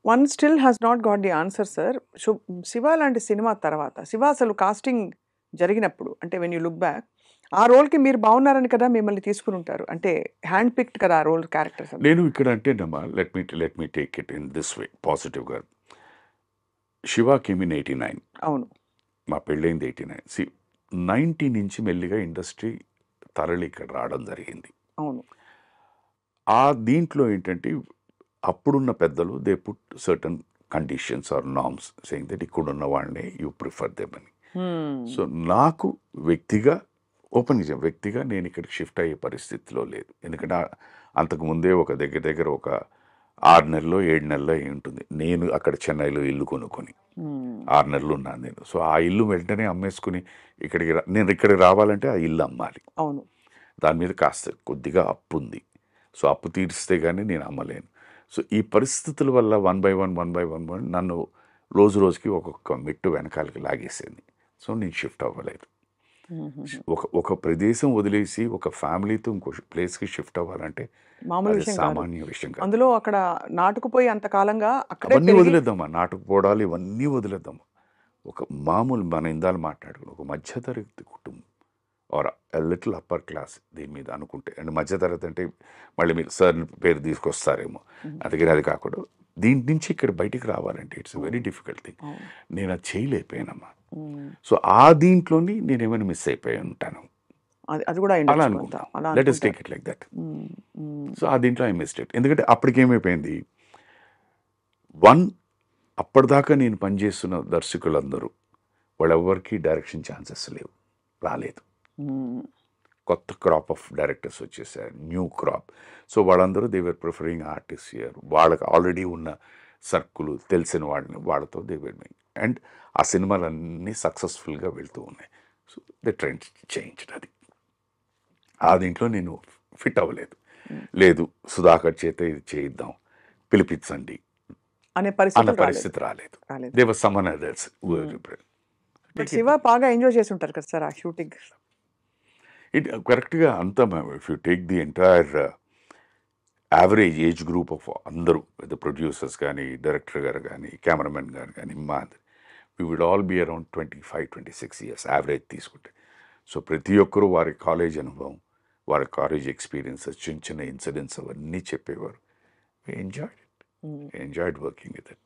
One still has not got the answer sir. Shiva లాంటి cinema తర్వాత శివ అసలు కాస్టింగ్ జరిగినప్పుడు అంటే వెన్ యూ లుక్ బ్యాక్ ఆ రోల్కి మీరు బాగున్నారని కదా మిమ్మల్ని తీసుకుని ఉంటారు. అంటే హ్యాండ్ పిక్డ్ కదా ఆ రోల్ క్యారెక్టర్స్. నేను ఇక్కడ అంటేనమ్మా let me take it in this way పాజిటివ్గా. Shiva came in 89. అవును. మా పెళ్ళైంది 89. 90 నుంచి మెల్లిగా ఇండస్ట్రీ తరలి ఇక్కడ రావడం జరిగింది. అవును. ఆ దీంట్లో ఏంటంటే అప్పుడున్న పెద్దలు they put certain conditions or norms saying that ఇక్కడున్న వాళ్ళని యూ ప్రిఫర్ దెమ్ అని. సో నాకు వ్యక్తిగా నేను ఇక్కడికి షిఫ్ట్ అయ్యే పరిస్థితిలో లేదు. ఎందుకంటే అంతకుముందే ఒక దగ్గర ఒక 6 నెలల్లో 7 నెలల్లో ఉంటుంది నేను అక్కడ చెన్నైలో ఇల్లు కొనుక్కొని 6 నెలలు ఉన్నాను నేను. సో ఆ ఇల్లు వెంటనే అమ్మేసుకుని నేను ఇక్కడికి రావాలంటే ఆ ఇల్లు అమ్మాలి. అవును. దాని మీద కాస్త కొద్దిగా అప్పు ఉంది. సో అప్పు తీరిస్తే కానీ నేను అమ్మలేను. సో ఈ పరిస్థితుల వల్ల వన్ బై వన్ నన్ను రోజుకి ఒక్కొక్క మెట్టు వెనకాలకి లాగేసింది. సో నేను షిఫ్ట్ అవ్వలేదు. ఒక ప్రదేశం వదిలేసి ఒక ఫ్యామిలీతో ఇంకో ప్లేస్కి షిఫ్ట్ అవ్వాలంటే సామాన్య విషయం కాదు. అందులో అక్కడ నాటుకుపోయి అంతకాలంగా అవన్నీ వదిలేద్దామా, నాటుకుపోవడాలు ఇవన్నీ వదిలేద్దామా. ఒక మామూలు మన ఇందాలు మాట్లాడుకుని ఒక మధ్యతరగతి కుటుంబం ఆర్ లిటిల్ అప్పర్ క్లాస్ దీని మీద అనుకుంటే, అండ్ మధ్యతరగతి అంటే మళ్ళీ మీరు సార్ పేరు తీసుకొస్తారేమో, అందుకని అది కాకుండా దీని నుంచి ఇక్కడ బయటికి రావాలంటే ఇట్స్ వెరీ డిఫికల్ట్ థింగ్. నేను అది చేయలేకపోయానమ్మా. సో ఆ దీంట్లోని నేను ఏమైనా మిస్ అయిపోయి ఉంటాను అది కూడా అలా అనుకుంటా. Let us take it like that. So ఆ దీంట్లో ఐ మిస్డ్ ఇట్. ఎందుకంటే అప్పటికేమైపోయింది, అప్పటిదాకా నేను పనిచేస్తున్న దర్శకులందరూ వాళ్ళెవ్వరికి డైరెక్షన్ ఛాన్సెస్ రాలేదు. కొత్త క్రాప్ ఆఫ్ డైరెక్టర్స్ వచ్చేసారు, న్యూ క్రాప్. సో వాళ్ళందరూ they were preferring artist year. వాళ్ళకి ఆల్రెడీ ఉన్న సర్కులు తెలిసిన వాళ్ళతో దే వర్ డూయింగ్, అండ్ ఆ సినిమాలన్నీ సక్సెస్ఫుల్గా వెళ్తూ ఉన్నాయి. So the trend change. అది ఆ దీంట్లో నేను ఫిట్ అవ్వలేదు. లేదు సుధాకర్ చేత ఇది చేయిద్దాం, పిలిపించండి అన్న పరిస్థితి రాలేదు. They were someone others. Shiva బాగా ఎంజాయ్ చేసి ఉంటారు కదా సార్ ఆ షూటింగ్. కరెక్ట్గా అంతా if you take the entire average age group of అందరూ, ప్రొడ్యూసర్స్ కానీ, డైరెక్టర్ గారు కానీ, కెమెరామెన్ గారు కానీ, we would all be around 25-26 years average తీసుకుంటే. సో ప్రతి ఒక్కరూ వారి కాలేజ్ అనుభవం, వారి కాలేజ్ ఎక్స్పీరియన్సెస్, చిన్న ఇన్సిడెంట్స్ అవన్నీ చెప్పేవారు. Enjoyed working with it.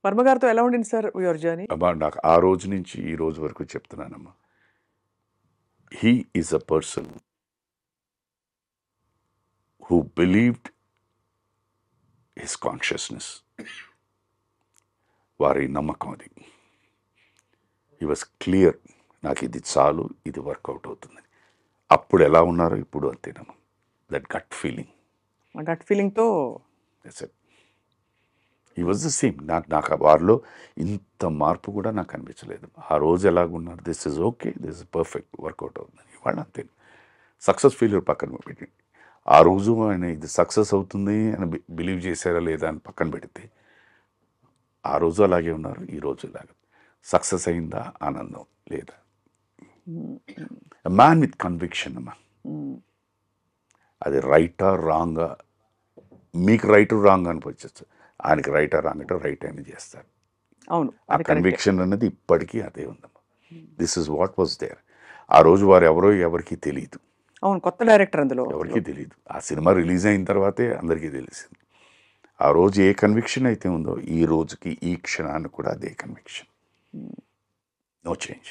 Varma గారితో ఎలా ఉండింది సార్ యువర్ జర్నీ? అమ్మా నాకు ఆ రోజు నుంచి ఈ రోజు వరకు చెప్తున్నానమ్మా, he is a person who believed his consciousness. వారి నమ్మకం అది. he was clear, నాకు ఇది చాలు, ఇది వర్కౌట్ అవుతుంది. అప్పుడు ఎలా ఉన్నారో ఇప్పుడు అంతేనమ్మా. దట్ గట్ ఫీలింగ్తో he was the same. నాకు వారిలో ఇంత మార్పు కూడా నాకు అనిపించలేదు. ఆ రోజు ఎలాగున్నారు, this is okay, this is perfect, workout అవుతుంది. ఇవాళ అంతే. సక్సెస్ ఫెయిల్యూర్ పక్కన పెట్టి ఆ రోజు ఆయన ఇది సక్సెస్ అవుతుంది అని బిలీవ్ చేశారా లేదా అని పక్కన పెడితే ఆ రోజు అలాగే ఉన్నారు, ఈ రోజు ఇలాగ. సక్సెస్ అయిందా, ఆనందం లేదా. మ్యాన్ విత్ కన్విక్షన్ అమ్మా. అది రైటా రాంగా, మీకు రైట్ రాంగ్ అనిపించచ్చు, ఆయనకి రైటా రాంగ్ అంటే రైట్ అని చేస్తారు. అవును, ఆ కన్విక్షన్ అనేది ఇప్పటికీ అదే ఉందమ్మా. This is what was there. ఆ రోజు వారు ఎవరో ఎవరికి తెలియదు. అవును, కొత్త డైరెక్టర్ అందులో ఎవరికి తెలియదు. ఆ సినిమా రిలీజ్ అయిన తర్వాతే అందరికీ తెలిసింది. ఆ రోజు ఏ కన్విక్షన్ అయితే ఉందో ఈ రోజుకి ఈ క్షణాన్ని కూడా అదే కన్విక్షన్. No change.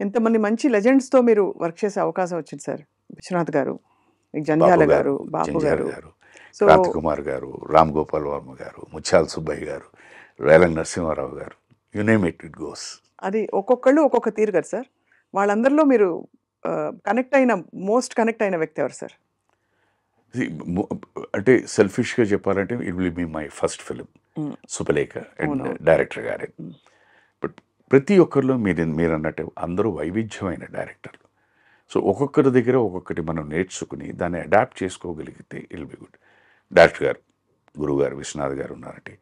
ఎంతమంది మంచి లెజెండ్స్తో మీరు వర్క్ చేసే అవకాశం వచ్చింది సార్. విశ్వనాథ్ గారు, జంధ్యాల గారు, బాబు గారు, క్రాంతి కుమార్ గారు, రామ్ గోపాల్ వర్మ గారు, ముత్యాల సుబ్బయ్య గారు, రేలంగి నరసింహారావు గారు, you name it, it goes. అది ఒక్కొక్కళ్ళు ఒక్కొక్క తీరు కదా సార్. వాళ్ళందరిలో మీరు మోస్ట్ కనెక్ట్ అయిన వ్యక్తి ఎవరు సార్? అంటే సెల్ఫిష్గా చెప్పాలంటే it will be my first film సుపలేఖ అండ్ డైరెక్టర్ గారే. బట్ ప్రతి ఒక్కరిలో మీరు అన్నట్టు అందరూ వైవిధ్యమైన డైరెక్టర్లు. సో ఒక్కొక్కరి దగ్గర ఒక్కొక్కటి మనం నేర్చుకుని దాన్ని అడాప్ట్ చేసుకోగలిగితే ఇట్ బి గుడ్. డైరెక్టర్ గారు, గురువు గారు, విశ్వనాథ్ గారు ఉన్నారంటే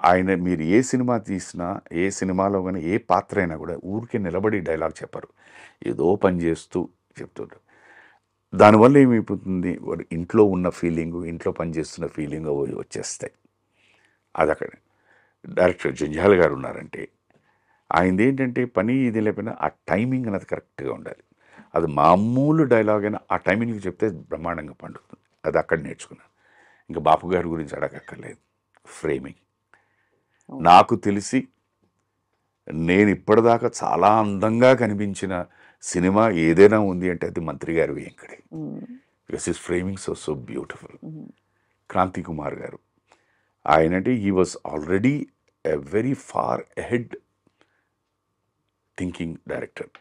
ఆయన మీరు ఏ సినిమా తీసినా, ఏ సినిమాలో కానీ ఏ పాత్ర అయినా కూడా ఊరికే నిలబడి డైలాగ్ చెప్పరు, ఏదో పని చేస్తూ చెప్తుంటారు. దానివల్ల ఏమైపోతుంది, ఇంట్లో ఉన్న ఫీలింగు, ఇంట్లో పనిచేస్తున్న ఫీలింగ్ వచ్చేస్తాయి. అది అక్కడ డైరెక్టర్ జంజాల్ గారు ఉన్నారంటే ఆయనది ఏంటంటే పని ఇది లేకపోయినా ఆ టైమింగ్ అనేది కరెక్ట్గా ఉండాలి. అది మామూలు డైలాగ్ అయినా ఆ టైమింగ్ చెప్తే బ్రహ్మాండంగా పండుతుంది. అది అక్కడ నేర్చుకున్నాను. ఇంకా బాపు గారి గురించి అడగక్కర్లేదు. ఫ్రేమింగ్ నాకు తెలిసి నేను ఇప్పటిదాకా చాలా అందంగా కనిపించిన సినిమా ఏదైనా ఉంది అంటే అది మంత్రి గారి వెంకడే. Because his framings are so beautiful. Kranti Kumar గారు ఆయనంటే he was already a very far ahead thinking director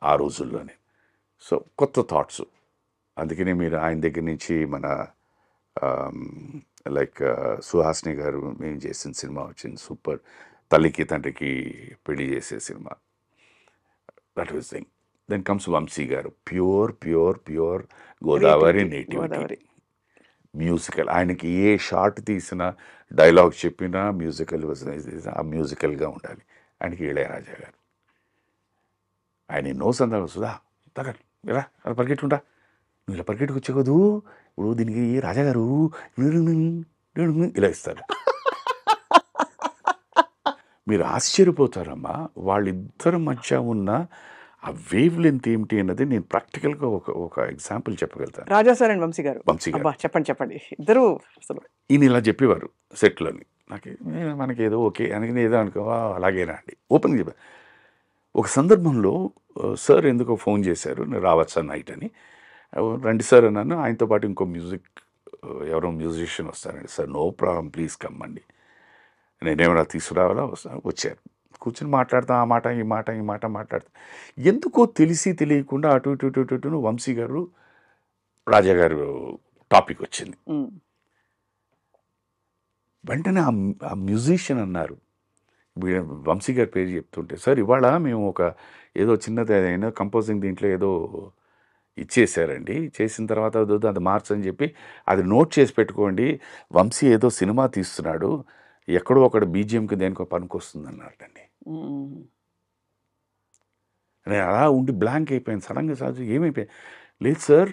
ఆ రోజుల్లోనే. సో కొత్త థాట్స్. అందుకనే మీరు ఆయన దగ్గర నుంచి మన లైక్ సుహాసిని గారు మేము చేసిన సినిమా వచ్చింది సూపర్, తల్లికి తండ్రికి పెళ్లి చేసే సినిమా, that was thing. Then comes Vamsi గారు, pure pure pure Godavari nativity musical. ఆయనకి ఏ షార్ట్ తీసినా డైలాగ్ చెప్పినా మ్యూజికల్ ఆ మ్యూజికల్గా ఉండాలి. ఆయనకి ఇళయరాజా గారు, ఆయన ఎన్నో సందర్భాలు సుధా తగ్గ ఇలా అలా పరిగెట్టుకుంటా, నువ్వు ఇలా పరిగెట్టుకు వచ్చేకదు, ఇప్పుడు దీనికి రాజాగారు ఇలా ఇస్తారు. మీరు ఆశ్చర్యపోతారమ్మా, వాళ్ళిద్దరి మధ్య ఉన్న ఆ వేవ్ లెంత్ ఏమిటి అన్నది నేను ప్రాక్టికల్గా ఒక ఎగ్జాంపుల్ చెప్పగలుగుతాను. రాజా సార్ అండ్ వంశీ గారు. వంశీ గారు చెప్పండి ఇద్దరు అసలు ఈయన ఇలా చెప్పేవారు సెట్లోని. మనకి ఏదో ఓకే అని ఏదో అనుకో అలాగేనా అండి ఓపెన్ చెప్పారు. ఒక సందర్భంలో సార్ ఎందుకో ఫోన్ చేశారు, నేను రావచ్చా నైట్ అని. రండి సార్ అన్నాను. ఆయనతో పాటు ఇంకో ఎవరో మ్యూజిషియన్ వస్తారండి. సార్ నో ప్రాబ్లం ప్లీజ్ కమ్మండి, నేనేమైనా తీసుకురావాలా వచ్చారు. కూర్చొని మాట్లాడతాం, ఆ మాట ఈ మాట మాట్లాడతాం. ఎందుకో తెలియకుండా అటు ఇటు వంశీ గారు రాజా గారు టాపిక్ వచ్చింది. వెంటనే ఆ మ్యూజిషియన్ అన్నారు, వంశీ గారి పేరు చెప్తుంటే, సార్ ఇవాళ మేము ఒక ఏదో చిన్నది అయినా కంపోజింగ్ దీంట్లో ఏదో ఇచ్చేసారండి, చేసిన తర్వాత అది మార్చని చెప్పి అది నోట్ చేసి పెట్టుకోండి, వంశీ ఏదో సినిమా తీస్తున్నాడు, ఎక్కడో ఒకటి బీజిఎంకి దేనికో పనికొస్తుంది అన్నారండి. నేను అలా ఉండి బ్లాంక్ అయిపోయాను. సడన్గా సార్ ఏమైపోయాను, లేదు సార్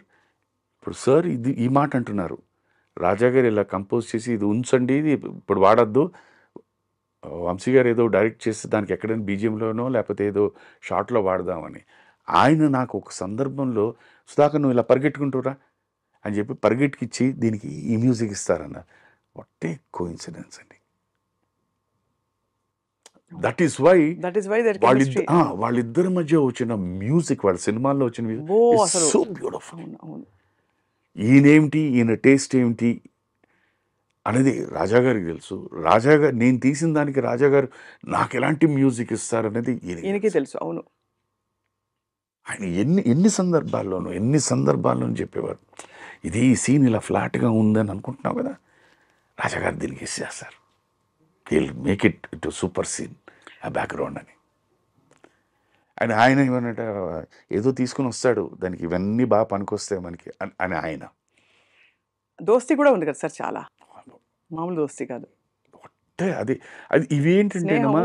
ఇప్పుడు సార్ ఈ మాట అంటున్నారు, రాజా గారు ఇలా కంపోజ్ చేసి ఇది ఉంచండి, ఇది ఇప్పుడు వాడద్దు, వంశీ గారు ఏదో డైరెక్ట్ చేస్తే దానికి ఎక్కడైనా బీజిఎంలోనో లేకపోతే ఏదో షార్ట్లో వాడదామని. ఆయన నాకు ఒక సందర్భంలో సుధాకర్ నువ్వు ఇలా పరిగెట్టుకుంటురా అని చెప్పి పరిగెట్టుకిచ్చి దీనికి ఈ మ్యూజిక్ ఇస్తారన్న. వాట్ ఏ కోఇన్సిడెన్స్ అండి. దట్ ఈస్ వై వాళ్ళిద్దరి మధ్య వచ్చిన మ్యూజిక్, వాళ్ళ సినిమాల్లో వచ్చిన మ్యూజిక్ సో బ్యూటిఫుల్. ఈయనేమిటి, ఈయన టేస్ట్ ఏమిటి అనేది రాజాగారికి తెలుసు. రాజాగారు నేను తీసిన దానికి రాజాగారు నాకు ఎలాంటి మ్యూజిక్ ఇస్తారనేది ఈయనకి తెలుసు. అవును, ఆయన ఎన్ని సందర్భాల్లోనూ చెప్పేవారు, ఇది ఈ సీన్ ఇలా ఫ్లాట్గా ఉందని అనుకుంటున్నావు కదా, రాజాగారు దీనికి ఇచ్చేస్తారు, will make it to super scene ఆ బ్యాక్గ్రౌండ్ అని. ఆయన ఏమన్నట ఏదో తీసుకుని వస్తాడు, దానికి ఇవన్నీ బాగా పనికొస్తాయి మనకి అని. ఆయన దోస్తీ కూడా ఉంది కదా సార్, చాలా మామూలు దోస్తీ కాదు. అది ఇవి ఏంటంటేనమ్మా,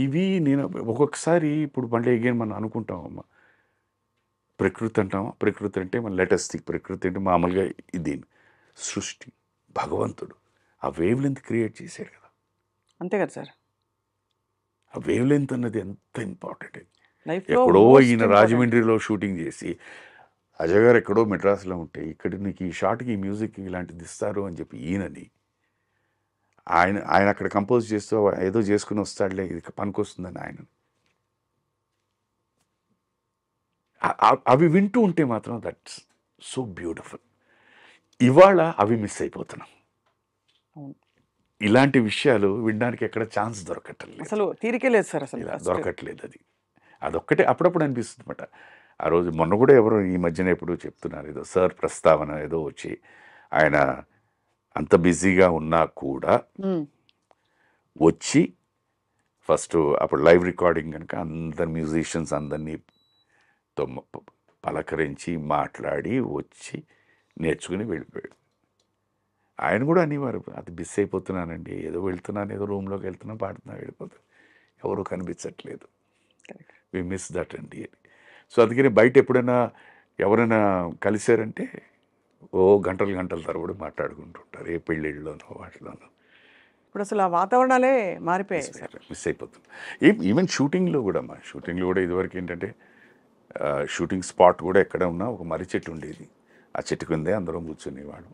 ఇవి నేను ఒక్కొక్కసారి ఇప్పుడు మళ్ళీ అగైన్ మనం అనుకుంటామమ్మా, ప్రకృతి అంటామా, ప్రకృతి అంటే మన లేటెస్ట్ ప్రకృతి అంటే మామూలుగా ఇది సృష్టి, భగవంతుడు ఆ వేవ్ లెంత్ క్రియేట్ చేశాడు కదా. అంతే కదా సార్, ఆ వేవ్ లెంత్ అన్నది ఎంత ఇంపార్టెంట్. లైఫ్లో ఎక్కడో ఈయన రాజమండ్రిలో షూటింగ్ చేసి అజయ్ గారు ఎక్కడో మెడ్రాస్లో ఉంటే ఇక్కడ నీకు ఈ షాట్కి ఈ మ్యూజిక్ ఇలాంటిది ఇస్తారు అని చెప్పి ఈయనని ఆయన అక్కడ కంపోజ్ చేస్తూ ఏదో చేసుకుని వస్తాడులే ఇది పనికొస్తుందని ఆయన అవి వింటూ ఉంటే మాత్రం దట్స్ సో బ్యూటిఫుల్. ఇవాళ అవి మిస్ అయిపోతున్నాం. ఇలాంటి విషయాలు వినడానికి ఎక్కడ ఛాన్స్ దొరకట్లేదు, అసలు తీరికే లేదు సార్, అసలు దొరకట్లేదు. అదొక్కటే అప్పుడప్పుడు అనిపిస్తుంది అనమాట. ఆ రోజు మొన్న కూడా ఎవరో ఈ మధ్యన ఎప్పుడు చెప్తున్నారు, ఏదో సార్ ప్రస్తావన ఏదో వచ్చి ఆయన అంత బిజీగా ఉన్నా కూడా వచ్చి ఫస్ట్ అప్పుడు లైవ్ రికార్డింగ్ కనుక అందరు మ్యూజిషియన్స్ అందరినీ పలకరించి మాట్లాడి వచ్చి నేర్చుకుని వెళ్ళిపోయాడు. ఆయన కూడా అనేవారు, అది మిస్ అయిపోతున్నానండి, ఏదో వెళ్తున్నాను, ఏదో రూమ్లోకి వెళ్తున్నాను, పాడుతున్నా, వెళ్ళిపోతాను, ఎవరు కనిపించట్లేదు, వి మిస్ దట్ అండి అని. సో అందుకని బయట ఎప్పుడైనా ఎవరైనా కలిశారంటే గంటల తరబడి మాట్లాడుకుంటుంటారు, ఏ పెళ్ళిళ్ళలోనో వాటిలోనో. ఇప్పుడు అసలు ఆ వాతావరణాలే మారిపోయాయి సార్. మిస్ అయిపోతుంది. ఈవెన్ షూటింగ్లో కూడా ఇదివరకు ఏంటంటే షూటింగ్ స్పాట్ కూడా ఎక్కడ ఉన్నా ఒక మర్రి చెట్టు ఉండేది. ఆ చెట్టు కిందే అందరం కూర్చునేవాడు.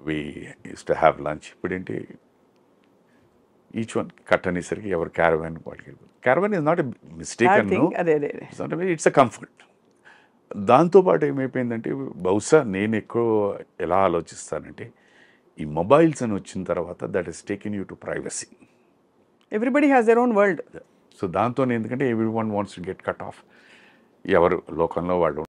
We used to have lunch. ఇప్పుడేంటి ఈచ్ వన్ కట్ అనేసరికి ఎవరు క్యారవాన్ వాళ్ళకి వెళ్ళిపోతుంది. Caravan is not a mistake I అన్ను, think అదే అదే అదే. It's a comfort. దాంతోపాటు ఏమైపోయిందంటే బహుశా నేను ఎక్కువ ఎలా ఆలోచిస్తానంటే ఈ మొబైల్స్ అని వచ్చిన తర్వాత that is taken you to privacy. Everybody has their own world. So దాంతో ఎందుకంటే every one wants to get cut off. ఎవరు లోకంలో వాళ్ళు